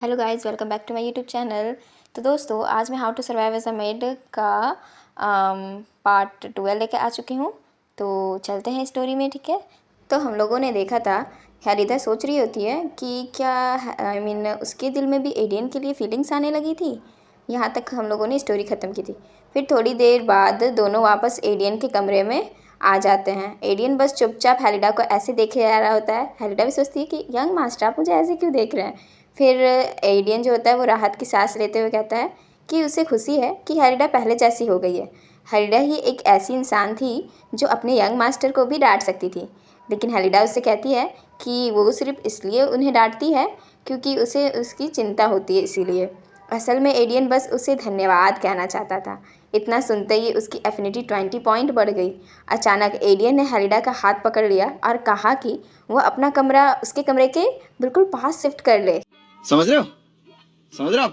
Hello guys, welcome back to my YouTube channel. तो दोस्तों, आज मैं how to survive as a maid का पार्ट 12 लेके आ चुकी हूँ। तो चलते हैं स्टोरी में, ठीक है। तो हम लोगों ने देखा था हैरिदा सोच रही होती है कि क्या उसके दिल में भी एलियन के लिए फीलिंग्स आने लगी थी। यहाँ तक हम लोगों ने स्टोरी ख़त्म की थी। फिर थोड़ी देर बाद दोनों वापस एलियन के कमरे में आ जाते हैं। एलियन बस चुपचाप हैरिडा को ऐसे देखे जा रहा होता है। हैरिडा भी सोचती है कि यंग मास्टर, आप मुझे ऐसे क्यों देख रहे हैं। फिर एलियन जो होता है वो राहत की सांस लेते हुए कहता है कि उसे खुशी है कि हैरिडा पहले जैसी हो गई है। हैरिडा ही एक ऐसी इंसान थी जो अपने यंग मास्टर को भी डांट सकती थी, लेकिन हैरिडा उससे कहती है कि वो सिर्फ इसलिए उन्हें डांटती है क्योंकि उसे उसकी चिंता होती है, इसीलिए। असल में एलियन बस उसे धन्यवाद कहना चाहता था। इतना सुनते ही उसकी एफिनिटी 20 पॉइंट बढ़ गई। अचानक एलियन ने हैरिडा का हाथ पकड़ लिया और कहा कि वह अपना कमरा उसके कमरे के बिल्कुल पास शिफ्ट कर ले। समझ रहे हो समझ रहे हो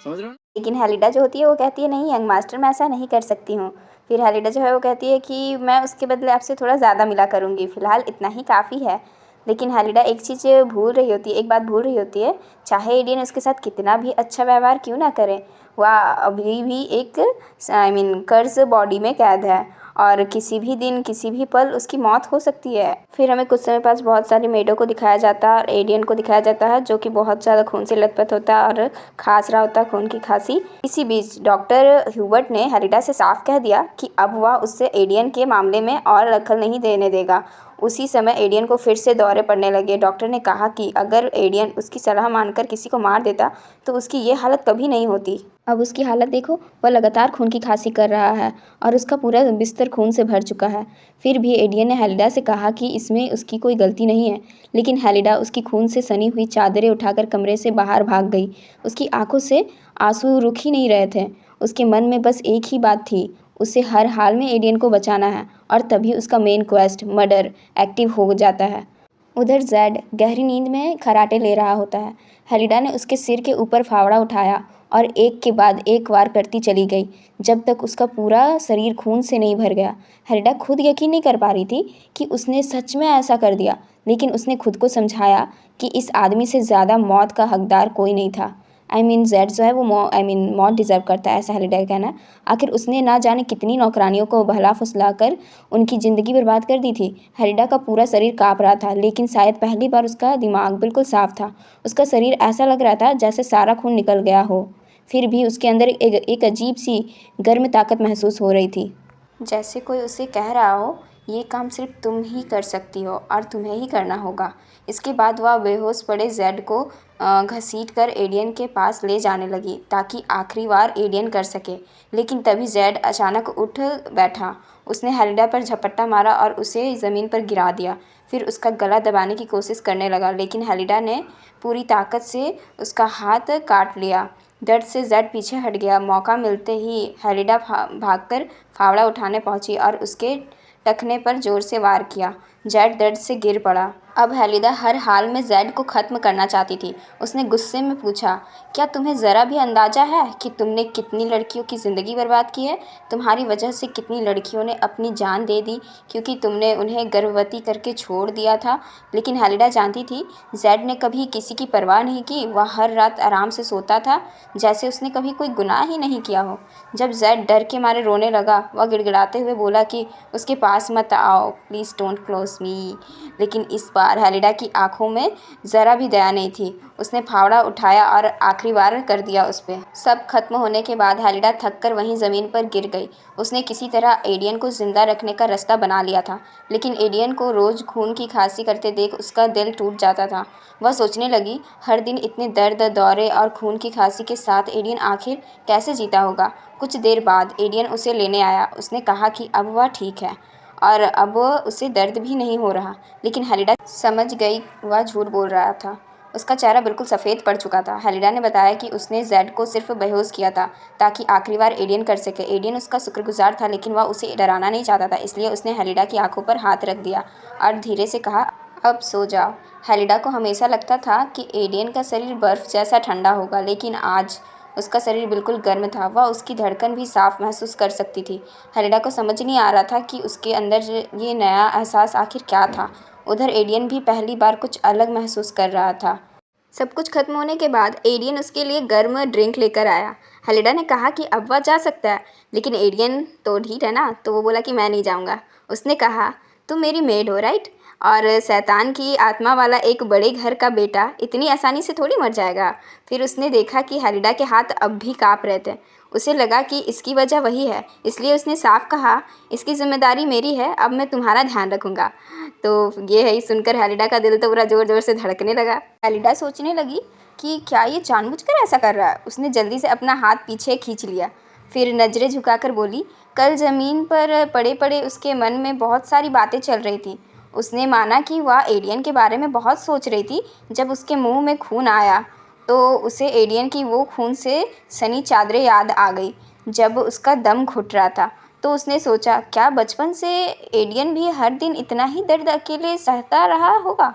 समझ रहे हो। लेकिन हैरिडा जो होती है वो कहती है, नहीं यंग मास्टर, मैं ऐसा नहीं कर सकती हूँ। फिर हैरिडा जो है वो कहती है कि मैं उसके बदले आपसे थोड़ा ज़्यादा मिला करूँगी, फ़िलहाल इतना ही काफ़ी है। लेकिन हैरिडा एक चीज़ भूल रही होती है, एक बात भूल रही होती है। चाहे एलियन उसके साथ कितना भी अच्छा व्यवहार क्यों ना करे, वह अभी भी एक कर्ज बॉडी में कैद है और किसी भी दिन किसी भी पल उसकी मौत हो सकती है। फिर हमें कुछ समय पास बहुत सारी मेडों को दिखाया जाता है और एलियन को दिखाया जाता है जो कि बहुत ज़्यादा खून से लथपथ होता है और खास रहा होता है खून की खांसी। इसी बीच डॉक्टर ह्यूबर्ट ने हैरिडा से साफ कह दिया कि अब वह उससे एलियन के मामले में और दखल नहीं देने देगा। उसी समय एलियन को फिर से दौरे पड़ने लगे। डॉक्टर ने कहा कि अगर एलियन उसकी सलाह मानकर किसी को मार देता तो उसकी ये हालत कभी नहीं होती। अब उसकी हालत देखो, वह लगातार खून की खांसी कर रहा है और उसका पूरा बिस्तर खून से भर चुका है। फिर भी एलियन ने हैरिडा से कहा कि इसमें उसकी कोई गलती नहीं है, लेकिन हैरिडा उसकी खून से सनी हुई चादरें उठाकर कमरे से बाहर भाग गई। उसकी आंखों से आंसू रुक ही नहीं रहे थे। उसके मन में बस एक ही बात थी, उसे हर हाल में एलियन को बचाना है। और तभी उसका मेन क्वेस्ट मर्डर एक्टिव हो जाता है। उधर जैड गहरी नींद में खराटे ले रहा होता है। हैरिडा ने उसके सिर के ऊपर फावड़ा उठाया और एक के बाद एक वार करती चली गई जब तक उसका पूरा शरीर खून से नहीं भर गया। हैरिडा खुद यकीन नहीं कर पा रही थी कि उसने सच में ऐसा कर दिया, लेकिन उसने खुद को समझाया कि इस आदमी से ज़्यादा मौत का हकदार कोई नहीं था। जेड जो है वो मौत डिज़र्व करता है, ऐसा हैरिडा का कहना है। आखिर उसने ना जाने कितनी नौकरानियों को बहला फुसला कर उनकी ज़िंदगी बर्बाद कर दी थी। हैरिडा का पूरा शरीर काँप रहा था, लेकिन शायद पहली बार उसका दिमाग बिल्कुल साफ था। उसका शरीर ऐसा लग रहा था जैसे सारा खून निकल गया हो। फिर भी उसके अंदर एक अजीब सी गर्म ताकत महसूस हो रही थी, जैसे कोई उसे कह रहा हो, ये काम सिर्फ तुम ही कर सकती हो और तुम्हें ही करना होगा। इसके बाद वह बेहोश पड़े जेड को घसीट कर एलियन के पास ले जाने लगी ताकि आखिरी बार एलियन कर सके। लेकिन तभी जेड अचानक उठ बैठा। उसने हैरिडा पर झपट्टा मारा और उसे ज़मीन पर गिरा दिया। फिर उसका गला दबाने की कोशिश करने लगा, लेकिन हैरिडा ने पूरी ताकत से उसका हाथ काट लिया। दर्द से जेड पीछे हट गया। मौका मिलते ही हैरिडा भागकर फावड़ा उठाने पहुंची और उसके टखने पर जोर से वार किया। जेड दर्द से गिर पड़ा। अब हैरिडा हर हाल में जेड को ख़त्म करना चाहती थी। उसने गुस्से में पूछा, क्या तुम्हें ज़रा भी अंदाज़ा है कि तुमने कितनी लड़कियों की ज़िंदगी बर्बाद की है? तुम्हारी वजह से कितनी लड़कियों ने अपनी जान दे दी क्योंकि तुमने उन्हें गर्भवती करके छोड़ दिया था। लेकिन हैरिडा जानती थी जेड ने कभी किसी की परवाह नहीं की। वह हर रात आराम से सोता था जैसे उसने कभी कोई गुनाह ही नहीं किया हो। जब जेड डर के मारे रोने लगा, वह गिड़गिड़ाते हुए बोला कि उसके पास मत आओ, प्लीज़ डोंट क्लोज मी। लेकिन इस बार हैरिडा की आंखों में ज़रा भी दया नहीं थी। उसने फावड़ा उठाया और आखिरी वार कर दिया उस पर। सब खत्म होने के बाद हैरिडा थक कर वहीं ज़मीन पर गिर गई। उसने किसी तरह एलियन को ज़िंदा रखने का रास्ता बना लिया था, लेकिन एलियन को रोज़ खून की खांसी करते देख उसका दिल टूट जाता था। वह सोचने लगी, हर दिन इतने दर्द, दौरे और खून की खांसी के साथ एलियन आखिर कैसे जीता होगा। कुछ देर बाद एलियन उसे लेने आया। उसने कहा कि अब वह ठीक है और अब उसे दर्द भी नहीं हो रहा। लेकिन हैरिडा समझ गई वह झूठ बोल रहा था। उसका चेहरा बिल्कुल सफ़ेद पड़ चुका था। हैरिडा ने बताया कि उसने जेड को सिर्फ बेहोश किया था ताकि आखिरी बार एलियन कर सके। एलियन उसका शुक्रगुजार था, लेकिन वह उसे डराना नहीं चाहता था, इसलिए उसने हैरिडा की आंखों पर हाथ रख दिया और धीरे से कहा, अब सो जाओ। हैरिडा को हमेशा लगता था कि एलियन का शरीर बर्फ़ जैसा ठंडा होगा, लेकिन आज उसका शरीर बिल्कुल गर्म था। वह उसकी धड़कन भी साफ महसूस कर सकती थी। हैरिडा को समझ नहीं आ रहा था कि उसके अंदर ये नया एहसास आखिर क्या था। उधर एलियन भी पहली बार कुछ अलग महसूस कर रहा था। सब कुछ खत्म होने के बाद एडियन उसके लिए गर्म ड्रिंक लेकर आया। हेलिडा ने कहा कि अब वह जा सकता है, लेकिन एडियन तो ढीठ है ना, तो वो बोला कि मैं नहीं जाऊँगा। उसने कहा, तुम मेरी मेड हो, राइट? और शैतान की आत्मा वाला एक बड़े घर का बेटा इतनी आसानी से थोड़ी मर जाएगा। फिर उसने देखा कि हेलिडा के हाथ अब भी काँप रहे थे। उसे लगा कि इसकी वजह वही है, इसलिए उसने साफ कहा, इसकी जिम्मेदारी मेरी है, अब मैं तुम्हारा ध्यान रखूँगा। तो ये है, सुनकर हेलिडा का दिल तो पूरा ज़ोर ज़ोर से धड़कने लगा। हेलिडा सोचने लगी कि क्या ये जानबूझकर ऐसा कर रहा है। उसने जल्दी से अपना हाथ पीछे खींच लिया, फिर नज़रें झुकाकर बोली। कल ज़मीन पर पड़े पड़े उसके मन में बहुत सारी बातें चल रही थी। उसने माना कि वह एडियन के बारे में बहुत सोच रही थी। जब उसके मुंह में खून आया तो उसे एडियन की वो खून से सनी चादरें याद आ गई जब उसका दम घुट रहा था। तो उसने सोचा, क्या बचपन से एडियन भी हर दिन इतना ही दर्द अकेले सहता रहा होगा।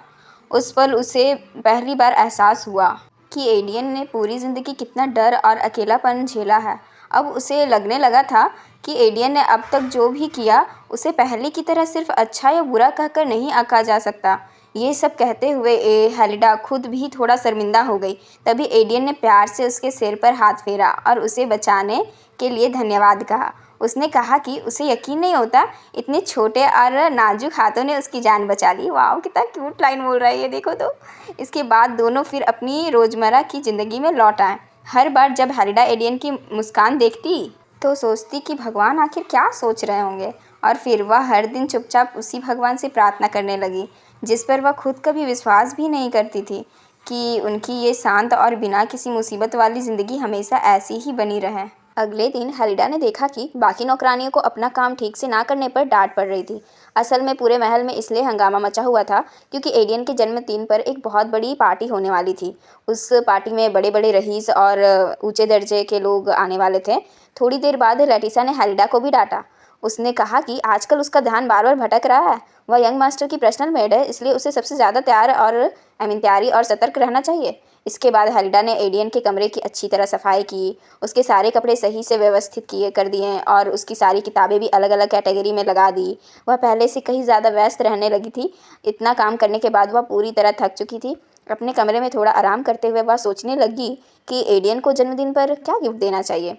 उस पल उसे पहली बार एहसास हुआ कि एडियन ने पूरी ज़िंदगी कितना डर और अकेलापन झेला है। अब उसे लगने लगा था कि एडियन ने अब तक जो भी किया उसे पहले की तरह सिर्फ अच्छा या बुरा कहकर नहीं आंका जा सकता। ये सब कहते हुए हेलिडा खुद भी थोड़ा शर्मिंदा हो गई। तभी एडियन ने प्यार से उसके सिर पर हाथ फेरा और उसे बचाने के लिए धन्यवाद कहा। उसने कहा कि उसे यकीन नहीं होता इतने छोटे और नाजुक हाथों ने उसकी जान बचा ली। वाह, कितना क्यूट लाइन बोल रहा है ये, देखो तो। इसके बाद दोनों फिर अपनी रोज़मर्रा की ज़िंदगी में लौट आए। हर बार जब हेलिडा एडियन की मुस्कान देखती तो सोचती कि भगवान आखिर क्या सोच रहे होंगे, और फिर वह हर दिन चुपचाप उसी भगवान से प्रार्थना करने लगी जिस पर वह खुद कभी विश्वास भी नहीं करती थी, कि उनकी ये शांत और बिना किसी मुसीबत वाली ज़िंदगी हमेशा ऐसी ही बनी रहे। अगले दिन हेलिडा ने देखा कि बाकी नौकरानियों को अपना काम ठीक से ना करने पर डांट पड़ रही थी। असल में पूरे महल में इसलिए हंगामा मचा हुआ था क्योंकि एडियन के जन्मदिन पर एक बहुत बड़ी पार्टी होने वाली थी। उस पार्टी में बड़े बड़े रईस और ऊंचे दर्जे के लोग आने वाले थे। थोड़ी देर बाद लेटिसा ने हेलिडा को भी डांटा। उसने कहा कि आजकल उसका ध्यान बार बार भटक रहा है। वह यंग मास्टर की पर्सनल मेड है, इसलिए उसे सबसे ज़्यादा तैयारी और सतर्क रहना चाहिए। इसके बाद हेलिडा ने एडियन के कमरे की अच्छी तरह सफाई की, उसके सारे कपड़े सही से व्यवस्थित कर दिए और उसकी सारी किताबें भी अलग अलग कैटेगरी में लगा दी। वह पहले से कहीं ज़्यादा व्यस्त रहने लगी थी। इतना काम करने के बाद वह पूरी तरह थक चुकी थी। अपने कमरे में थोड़ा आराम करते हुए वह सोचने लगी कि एडियन को जन्मदिन पर क्या गिफ्ट देना चाहिए।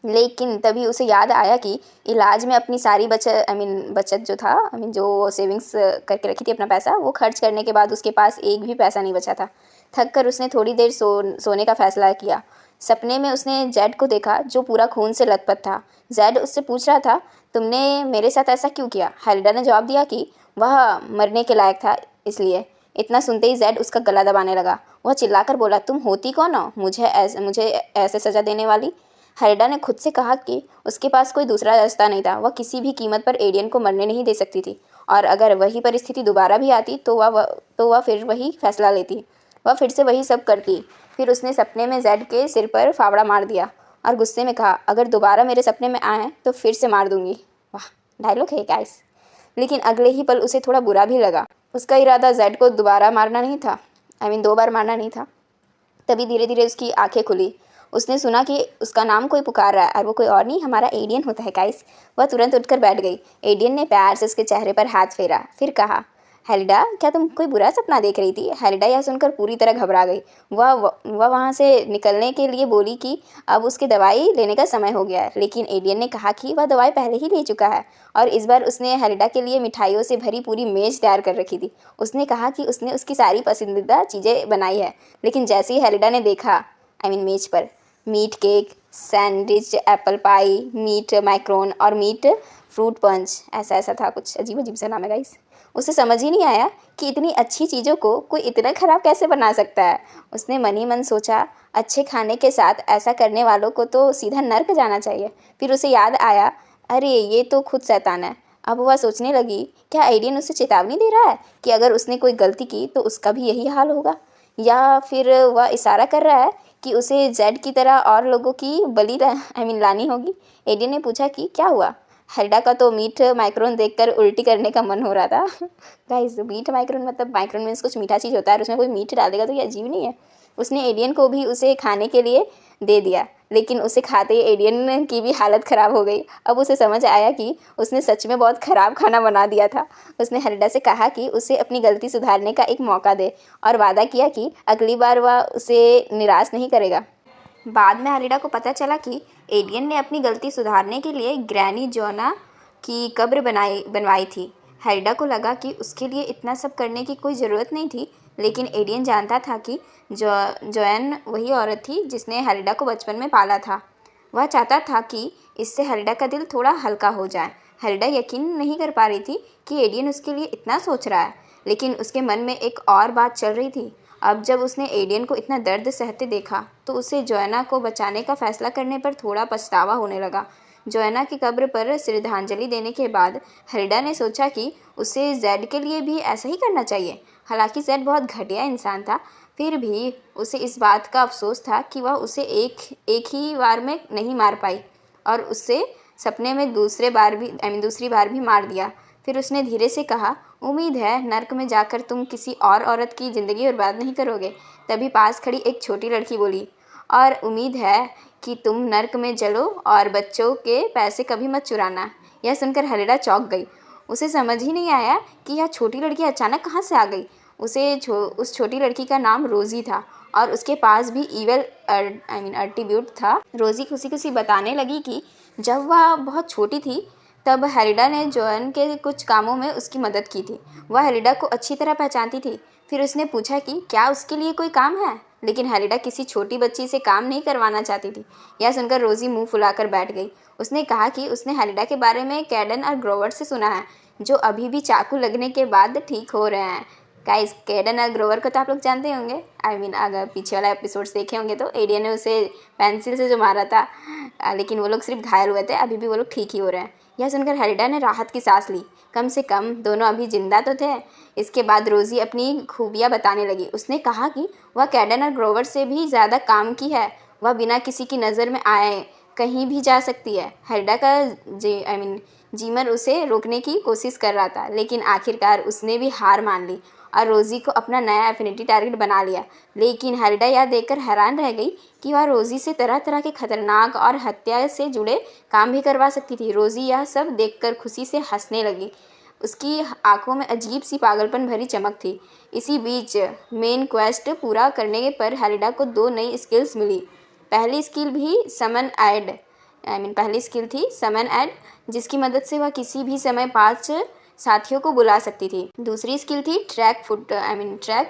लेकिन तभी उसे याद आया कि इलाज में अपनी सारी बचत जो था, जो सेविंग्स करके रखी थी अपना पैसा, वो खर्च करने के बाद उसके पास एक भी पैसा नहीं बचा था। थक कर उसने थोड़ी देर सोने का फैसला किया। सपने में उसने जेड को देखा जो पूरा खून से लथपथ था। जेड उससे पूछ रहा था, तुमने मेरे साथ ऐसा क्यों किया? हेलिडा ने जवाब दिया कि वह मरने के लायक था, इसलिए। इतना सुनते ही जेड उसका गला दबाने लगा। वह चिल्लाकर बोला, तुम होती कौन हो मुझे ऐसे सज़ा देने वाली? हेलिडा ने खुद से कहा कि उसके पास कोई दूसरा रास्ता नहीं था। वह किसी भी कीमत पर एडियन को मरने नहीं दे सकती थी, और अगर वही परिस्थिति दोबारा भी आती तो वह फिर वही फैसला लेती। वह फिर से वही सब करती। फिर उसने सपने में जेड के सिर पर फावड़ा मार दिया और गुस्से में कहा, अगर दोबारा मेरे सपने में आए तो फिर से मार दूंगी। वाह, डायलॉग है गाइस। लेकिन अगले ही पल उसे थोड़ा बुरा भी लगा। उसका इरादा जेड को दोबारा मारना नहीं था, 2 बार मारना नहीं था। तभी धीरे धीरे उसकी आंखें खुली। उसने सुना कि उसका नाम कोई पुकार रहा है, और वो कोई और नहीं, हमारा एडियन होता है गाइस। वह तुरंत उठकर बैठ गई। एडियन ने प्यार से उसके चेहरे पर हाथ फेरा, फिर कहा, हेलिडा, क्या तुम कोई बुरा सपना देख रही थी? हेलिडा यह सुनकर पूरी तरह घबरा गई। वह वहाँ से निकलने के लिए बोली कि अब उसकी दवाई लेने का समय हो गया है, लेकिन एडियन ने कहा कि वह दवाई पहले ही ले चुका है, और इस बार उसने हेलिडा के लिए मिठाइयों से भरी पूरी मेज़ तैयार कर रखी थी। उसने कहा कि उसने उसकी सारी पसंदीदा चीज़ें बनाई है। लेकिन जैसे ही हेलिडा ने देखा मेज़ पर meat cake, sandwich, apple pie, meat macaron और मीट फ्रूट पंच, ऐसा था, कुछ अजीब अजीब सा नाम है गाइस। उसे समझ ही नहीं आया कि इतनी अच्छी चीज़ों को कोई इतना ख़राब कैसे बना सकता है। उसने मन ही मन सोचा, अच्छे खाने के साथ ऐसा करने वालों को तो सीधा नर्क जाना चाहिए। फिर उसे याद आया, अरे ये तो खुद शैतान है। अब वह सोचने लगी, क्या एडियन उसे चेतावनी दे रहा है कि अगर उसने कोई गलती की तो उसका भी यही हाल होगा, या फिर वह इशारा कर रहा है कि उसे जेड की तरह और लोगों की बलि लानी होगी। एडियन ने पूछा कि क्या हुआ? हेलिडा का तो मीट माइक्रोन देखकर उल्टी करने का मन हो रहा था। गाइस, मीट माइक्रोन मतलब माइक्रोन मीन्स कुछ मीठा चीज़ होता है, और उसमें कोई मीट डाल देगा तो ये अजीब नहीं है। उसने एडियन को भी उसे खाने के लिए दे दिया, लेकिन उसे खाते ही एडियन की भी हालत ख़राब हो गई। अब उसे समझ आया कि उसने सच में बहुत ख़राब खाना बना दिया था। उसने हेलिडा से कहा कि उसे अपनी गलती सुधारने का एक मौका दे और वादा किया कि अगली बार वह उसे निराश नहीं करेगा। बाद में हेलिडा को पता चला कि एडियन ने अपनी गलती सुधारने के लिए ग्रैनी जोना की कब्र बनवाई थी। हेलिडा को लगा कि उसके लिए इतना सब करने की कोई ज़रूरत नहीं थी, लेकिन एडियन जानता था कि जोएन वही औरत थी जिसने हेलिडा को बचपन में पाला था। वह चाहता था कि इससे हेलिडा का दिल थोड़ा हल्का हो जाए। हेलिडा यकीन नहीं कर पा रही थी कि एडियन उसके लिए इतना सोच रहा है, लेकिन उसके मन में एक और बात चल रही थी। अब जब उसने एडियन को इतना दर्द सहते देखा तो उसे जोएना को बचाने का फैसला करने पर थोड़ा पछतावा होने लगा। जोएना की कब्र पर श्रद्धांजलि देने के बाद हेलिडा ने सोचा कि उसे जेड के लिए भी ऐसा ही करना चाहिए। हालांकि जेड बहुत घटिया इंसान था, फिर भी उसे इस बात का अफसोस था कि वह उसे एक ही बार में नहीं मार पाई और उससे सपने में दूसरी बार भी मार दिया। फिर उसने धीरे से कहा, उम्मीद है नर्क में जाकर तुम किसी और औरत की ज़िंदगी बर्बाद नहीं करोगे। तभी पास खड़ी एक छोटी लड़की बोली, और उम्मीद है कि तुम नर्क में जलो और बच्चों के पैसे कभी मत चुराना। यह सुनकर हेलिडा चौंक गई। उसे समझ ही नहीं आया कि यह छोटी लड़की अचानक कहाँ से आ गई। उस छोटी लड़की का नाम रोज़ी था और उसके पास भी ईवल एट्रीब्यूट था। रोज़ी खुशी खुशी बताने लगी कि जब वह बहुत छोटी थी तब हेलिडा ने जोएन के कुछ कामों में उसकी मदद की थी। वह हेलिडा को अच्छी तरह पहचानती थी। फिर उसने पूछा कि क्या उसके लिए कोई काम है, लेकिन हेलिडा किसी छोटी बच्ची से काम नहीं करवाना चाहती थी। यह सुनकर रोज़ी मुंह फुलाकर बैठ गई। उसने कहा कि उसने हेलिडा के बारे में कैडन और ग्रोवर से सुना है, जो अभी भी चाकू लगने के बाद ठीक हो रहे हैं। गाइस, कैडन और ग्रोवर को तो आप लोग जानते होंगे। अगर पीछे वाला एपिसोड्स देखे होंगे तो एडियन ने उसे पेंसिल से जो मारा था, लेकिन वो लोग सिर्फ घायल हुए थे। अभी भी वो लोग ठीक ही हो रहे हैं। यह सुनकर हेलिडा ने राहत की सांस ली। कम से कम दोनों अभी जिंदा तो थे। इसके बाद रोज़ी अपनी खूबियाँ बताने लगी। उसने कहा कि वह कैडन और ग्रोवर से भी ज़्यादा काम की है। वह बिना किसी की नज़र में आए कहीं भी जा सकती है। हेलिडा का जीमर उसे रोकने की कोशिश कर रहा था, लेकिन आखिरकार उसने भी हार मान ली और रोज़ी को अपना नया एफिनिटी टारगेट बना लिया। लेकिन हेलिडा यह देखकर हैरान रह गई कि वह रोज़ी से तरह तरह के खतरनाक और हत्या से जुड़े काम भी करवा सकती थी। रोज़ी यह सब देखकर खुशी से हंसने लगी। उसकी आंखों में अजीब सी पागलपन भरी चमक थी। इसी बीच मेन क्वेस्ट पूरा करने पर हेलिडा को 2 नई स्किल्स मिली। पहली स्किल थी समन ऐड, जिसकी मदद से वह किसी भी समय 5 साथियों को बुला सकती थी। दूसरी स्किल थी ट्रैक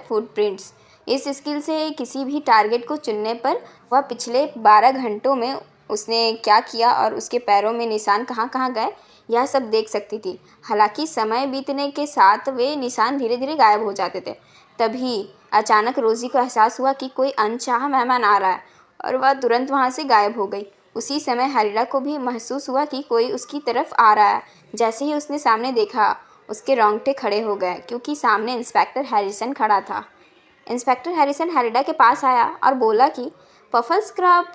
फुटप्रिंट्स। इस स्किल से किसी भी टारगेट को चुनने पर वह पिछले 12 घंटों में उसने क्या किया और उसके पैरों में निशान कहाँ कहाँ गए, यह सब देख सकती थी। हालांकि समय बीतने के साथ वे निशान धीरे धीरे गायब हो जाते थे। तभी अचानक रोज़ी को एहसास हुआ कि कोई अनचाहा मेहमान आ रहा है और वह तुरंत वहाँ से गायब हो गई। उसी समय हेलिडा को भी महसूस हुआ कि कोई उसकी तरफ आ रहा है। जैसे ही उसने सामने देखा, उसके रोंगटे खड़े हो गए, क्योंकि सामने इंस्पेक्टर हैरिसन खड़ा था। इंस्पेक्टर हैरिसन हेलिडा के पास आया और बोला कि पफलस्क्रैप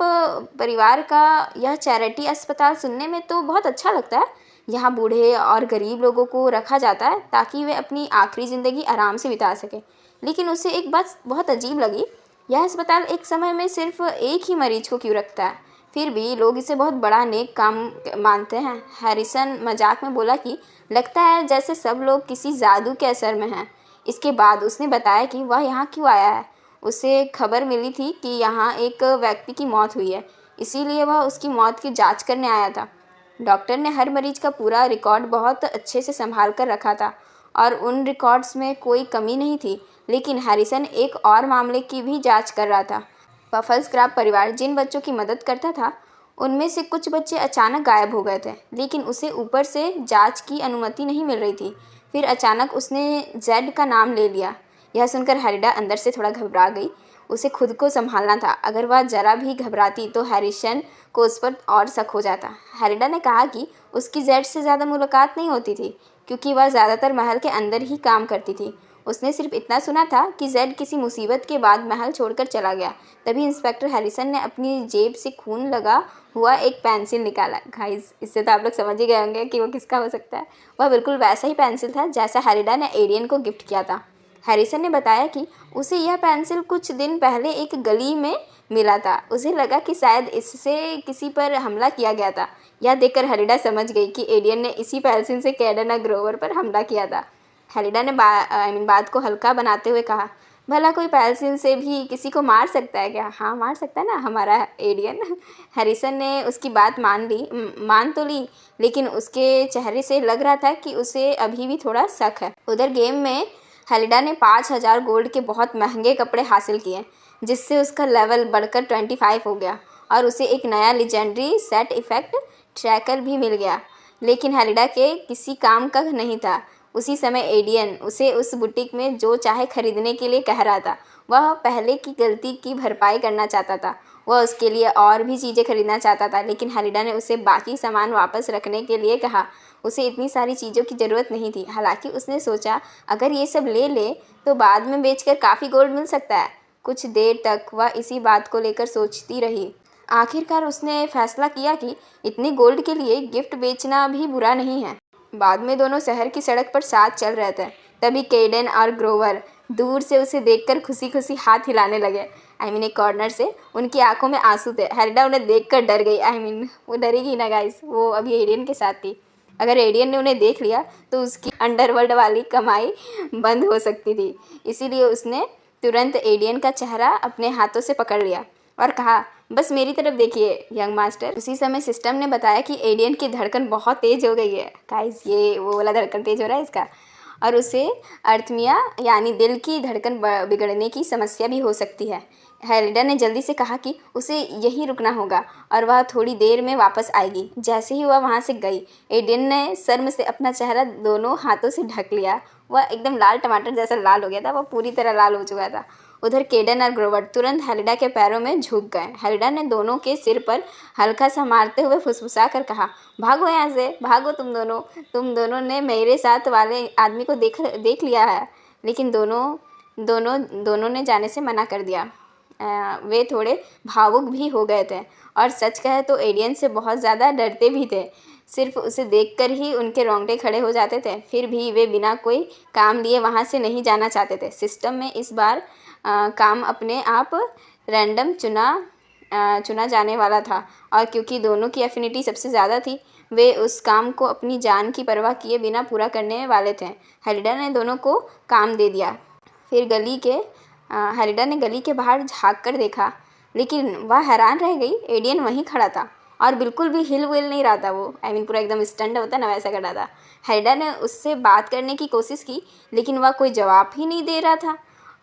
परिवार का यह चैरिटी अस्पताल सुनने में तो बहुत अच्छा लगता है। यहाँ बूढ़े और गरीब लोगों को रखा जाता है ताकि वे अपनी आखिरी ज़िंदगी आराम से बिता सकें। लेकिन उसे एक बात बहुत अजीब लगी, यह अस्पताल एक समय में सिर्फ एक ही मरीज को क्यों रखता है। फिर भी लोग इसे बहुत बड़ा नेक काम मानते हैं। हैरिसन मजाक में बोला कि लगता है जैसे सब लोग किसी जादू के असर में हैं। इसके बाद उसने बताया कि वह यहाँ क्यों आया है। उसे खबर मिली थी कि यहाँ एक व्यक्ति की मौत हुई है, इसीलिए वह उसकी मौत की जांच करने आया था। डॉक्टर ने हर मरीज का पूरा रिकॉर्ड बहुत अच्छे से संभाल कर रखा था और उन रिकॉर्ड्स में कोई कमी नहीं थी। लेकिन हैरिसन एक और मामले की भी जांच कर रहा था। पफलस्क्रैप परिवार जिन बच्चों की मदद करता था, उनमें से कुछ बच्चे अचानक गायब हो गए थे, लेकिन उसे ऊपर से जांच की अनुमति नहीं मिल रही थी। फिर अचानक उसने जेड का नाम ले लिया। यह सुनकर हेलिडा अंदर से थोड़ा घबरा गई। उसे खुद को संभालना था। अगर वह जरा भी घबराती तो हैरिसन को उस पर और शक हो जाता। हेलिडा ने कहा कि उसकी जेड से ज़्यादा मुलाकात नहीं होती थी, क्योंकि वह ज़्यादातर महल के अंदर ही काम करती थी। उसने सिर्फ इतना सुना था कि जेड किसी मुसीबत के बाद महल छोड़कर चला गया। तभी इंस्पेक्टर हैरिसन ने अपनी जेब से खून लगा हुआ एक पेंसिल निकाला। गाइस, इससे तो आप लोग समझ ही गए होंगे कि वो किसका हो सकता है। वह बिल्कुल वैसा ही पेंसिल था जैसा हेलिडा ने एडियन को गिफ्ट किया था। हैरिसन ने बताया कि उसे यह पेंसिल कुछ दिन पहले एक गली में मिला था। उसे लगा कि शायद इससे किसी पर हमला किया गया था। यह देखकर हेलिडा समझ गई कि एडियन ने इसी पेंसिल से कैडेन और ग्रोवर पर हमला किया था। हेलिडा ने बात को हल्का बनाते हुए कहा, भला कोई पेंसिल से भी किसी को मार सकता है क्या? हाँ, मार सकता है ना हमारा एडियन। हैरिसन ने उसकी बात मान तो ली, लेकिन उसके चेहरे से लग रहा था कि उसे अभी भी थोड़ा शक है। उधर गेम में हेलिडा ने 5000 गोल्ड के बहुत महंगे कपड़े हासिल किए, जिससे उसका लेवल बढ़कर 25 हो गया और उसे एक नया लेजेंडरी सेट इफेक्ट ट्रैकर भी मिल गया। लेकिन हेलिडा के किसी काम का नहीं था। उसी समय एडियन उसे उस बुटीक में जो चाहे खरीदने के लिए कह रहा था। वह पहले की गलती की भरपाई करना चाहता था। वह उसके लिए और भी चीज़ें खरीदना चाहता था, लेकिन हेलिडा ने उसे बाकी सामान वापस रखने के लिए कहा। उसे इतनी सारी चीज़ों की ज़रूरत नहीं थी। हालांकि उसने सोचा अगर ये सब ले ले तो बाद में बेचकर काफ़ी गोल्ड मिल सकता है। कुछ देर तक वह इसी बात को लेकर सोचती रही। आखिरकार उसने फैसला किया कि इतनी गोल्ड के लिए गिफ्ट बेचना भी बुरा नहीं है। बाद में दोनों शहर की सड़क पर साथ चल रहे थे। तभी कैडेन और ग्रोवर दूर से उसे देखकर खुशी खुशी हाथ हिलाने लगे। एक कॉर्नर से उनकी आंखों में आंसू थे। हेलिडा उन्हें देखकर डर गई। वो डरेगी ना गाइस, वो अभी एडियन के साथ थी। अगर एडियन ने उन्हें देख लिया तो उसकी अंडरवर्ल्ड वाली कमाई बंद हो सकती थी। इसीलिए उसने तुरंत एडियन का चेहरा अपने हाथों से पकड़ लिया और कहा, बस मेरी तरफ देखिए यंग मास्टर। उसी समय सिस्टम ने बताया कि एडियन की धड़कन बहुत तेज़ हो गई है। गाइस, ये वो वाला धड़कन तेज़ हो रहा है इसका, और उसे अर्थमिया यानी दिल की धड़कन बिगड़ने की समस्या भी हो सकती है। हेलिडा ने जल्दी से कहा कि उसे यहीं रुकना होगा और वह थोड़ी देर में वापस आएगी। जैसे ही वह वहाँ से गई, एडियन ने शर्म से अपना चेहरा दोनों हाथों से ढक लिया। वह एकदम लाल टमाटर जैसा लाल हो गया था। वह पूरी तरह लाल हो चुका था। उधर कैडेन और ग्रोवर तुरंत हेलिडा के पैरों में झुक गए। हेलिडा ने दोनों के सिर पर हल्का सा मारते हुए फुसफुसा कर कहा, भागो यहाँ से, भागो तुम दोनों ने मेरे साथ वाले आदमी को देख लिया है। लेकिन दोनों ने जाने से मना कर दिया। वे थोड़े भावुक भी हो गए थे और सच कहे तो एडियन से बहुत ज़्यादा डरते भी थे। सिर्फ उसे देखकर ही उनके रोंगटे खड़े हो जाते थे। फिर भी वे बिना कोई काम लिए वहाँ से नहीं जाना चाहते थे। सिस्टम में इस बार काम अपने आप रैंडम चुना जाने वाला था, और क्योंकि दोनों की एफिनिटी सबसे ज़्यादा थी, वे उस काम को अपनी जान की परवाह किए बिना पूरा करने वाले थे। हेलिडा ने दोनों को काम दे दिया। फिर हेलिडा ने गली के बाहर झाँक कर देखा, लेकिन वह हैरान रह गई। एडियन वहीं खड़ा था और बिल्कुल भी हिल विल नहीं रहा था। वो पूरा एकदम स्टंट होता ना, वैसा कर रहा था। हेलिडा ने उससे बात करने की कोशिश की, लेकिन वह कोई जवाब ही नहीं दे रहा था।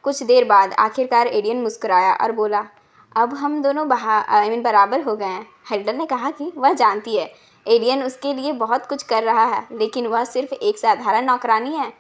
कुछ देर बाद आखिरकार एडियन मुस्कुराया और बोला, अब हम दोनों बराबर हो गए हैं। हेलिडा ने कहा कि वह जानती है एडियन उसके लिए बहुत कुछ कर रहा है, लेकिन वह सिर्फ एक साधारण नौकरानी है।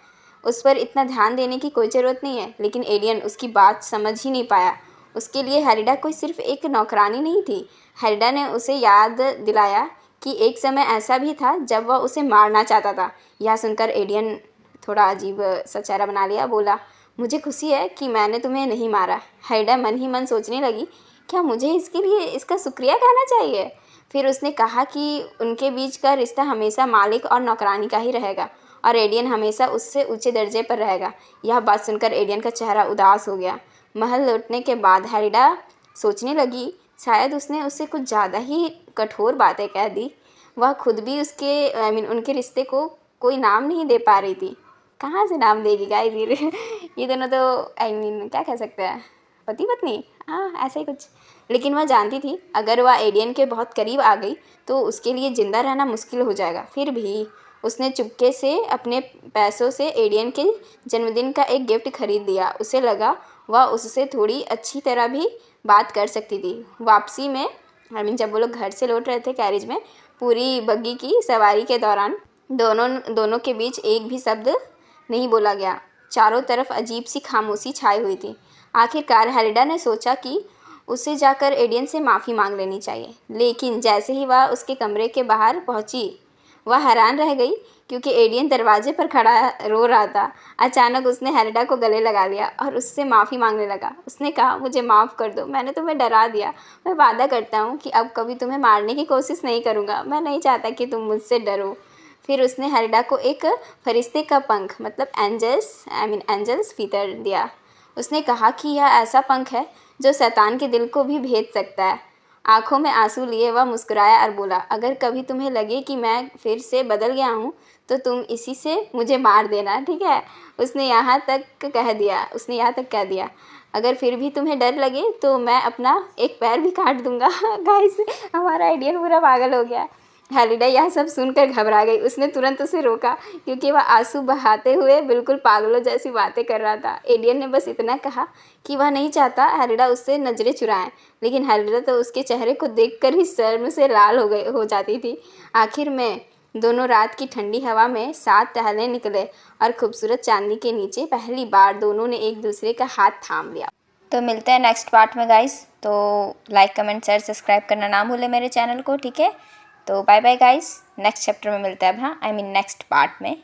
उस पर इतना ध्यान देने की कोई ज़रूरत नहीं है। लेकिन एडियन उसकी बात समझ ही नहीं पाया। उसके लिए हेलिडा कोई सिर्फ एक नौकरानी नहीं थी। हेलिडा ने उसे याद दिलाया कि एक समय ऐसा भी था जब वह उसे मारना चाहता था। यह सुनकर एडियन थोड़ा अजीब सा चेहरा बना लिया, बोला, मुझे खुशी है कि मैंने तुम्हें नहीं मारा। हेलिडा मन ही मन सोचने लगी, क्या मुझे इसके लिए इसका शुक्रिया कहना चाहिए? फिर उसने कहा कि उनके बीच का रिश्ता हमेशा मालिक और नौकरानी का ही रहेगा और एडियन हमेशा उससे ऊंचे दर्जे पर रहेगा। यह बात सुनकर एडियन का चेहरा उदास हो गया। महल लौटने के बाद हेलिडा सोचने लगी, शायद उसने उससे कुछ ज़्यादा ही कठोर बातें कह दी। वह खुद भी उनके रिश्ते को कोई नाम नहीं दे पा रही थी। कहाँ से नाम देगी गाइस? ये दोनों तो क्या कह सकते हैं, पति पत्नी, हाँ ऐसा ही कुछ। लेकिन वह जानती थी अगर वह एडियन के बहुत करीब आ गई तो उसके लिए ज़िंदा रहना मुश्किल हो जाएगा। फिर भी उसने चुपके से अपने पैसों से एडियन के जन्मदिन का एक गिफ्ट खरीद दिया। उसे लगा वह उससे थोड़ी अच्छी तरह भी बात कर सकती थी। वापसी में जब वो लोग घर से लौट रहे थे कैरेज में, पूरी बग्गी की सवारी के दौरान दोनों के बीच एक भी शब्द नहीं बोला गया। चारों तरफ अजीब सी खामोशी छाई हुई थी। आखिरकार हेलिडा ने सोचा कि उसे जाकर एडियन से माफ़ी मांग लेनी चाहिए। लेकिन जैसे ही वह उसके कमरे के बाहर पहुंची, वह हैरान रह गई क्योंकि एडियन दरवाजे पर खड़ा रो रहा था। अचानक उसने हेलिडा को गले लगा लिया और उससे माफ़ी मांगने लगा। उसने कहा, मुझे माफ़ कर दो, मैंने तुम्हें डरा दिया। मैं वादा करता हूँ कि अब कभी तुम्हें मारने की कोशिश नहीं करूँगा। मैं नहीं चाहता कि तुम मुझसे डरो। फिर उसने हैलिडा को एक फरिश्ते का पंख मतलब एंजल्स फीतर दिया। उसने कहा कि यह ऐसा पंख है जो शैतान के दिल को भी भेद सकता है। आंखों में आंसू लिए वह मुस्कुराया और बोला, अगर कभी तुम्हें लगे कि मैं फिर से बदल गया हूँ तो तुम इसी से मुझे मार देना, ठीक है। उसने यहाँ तक कह दिया, अगर फिर भी तुम्हें डर लगे तो मैं अपना एक पैर भी काट दूंगा। गाइस, हमारा एलियन पूरा पागल हो गया। हैलिडा यह सब सुनकर घबरा गई। उसने तुरंत उसे रोका क्योंकि वह आंसू बहाते हुए बिल्कुल पागलों जैसी बातें कर रहा था। एलियन ने बस इतना कहा कि वह नहीं चाहता हैलिडा उससे नज़रें चुराए, लेकिन हैलिडा तो उसके चेहरे को देखकर ही शर्म से लाल हो जाती थी। आखिर में दोनों रात की ठंडी हवा में साथ टहलने निकले और खूबसूरत चांदनी के नीचे पहली बार दोनों ने एक दूसरे का हाथ थाम लिया। तो मिलते हैं नेक्स्ट पार्ट में गाइस। तो लाइक कमेंट शेयर सब्सक्राइब करना ना भूलें मेरे चैनल को, ठीक है। तो bye bye guys, next chapter में मिलते हैं अब, हाँ नेक्स्ट पार्ट में।